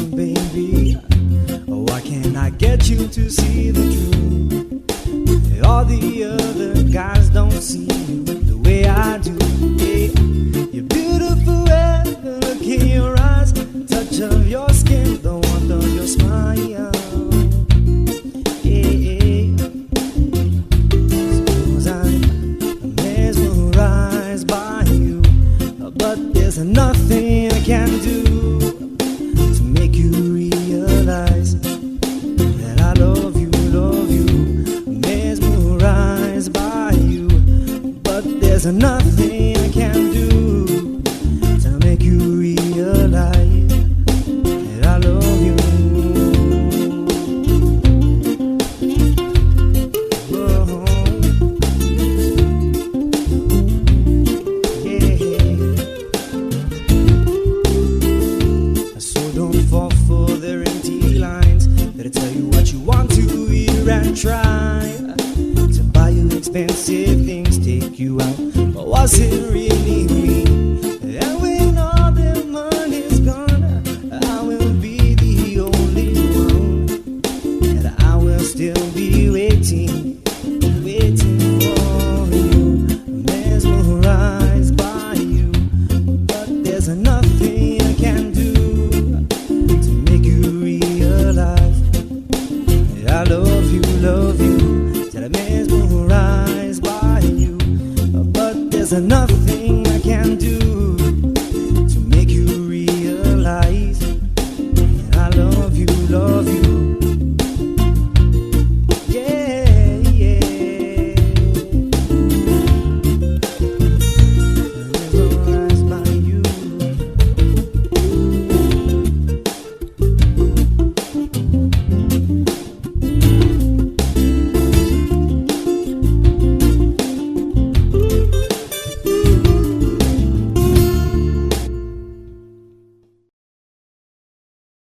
saying, baby, why can't I get you to see the truth? All the other guys don't see you the way I do. Yeah. You're beautiful, look in your eyes, touch of your skin, the warmth of your smile. Yeah. Suppose I'm mesmerized by you, but there's nothing I can do to make you realize that I love you, mesmerized by you, but there's nothing I can do to make you realize that I love you. Oh, yeah. So don't fall for their empty lines that'll tell you what you want to hear and try to buy you expensive things, take you out, but was it really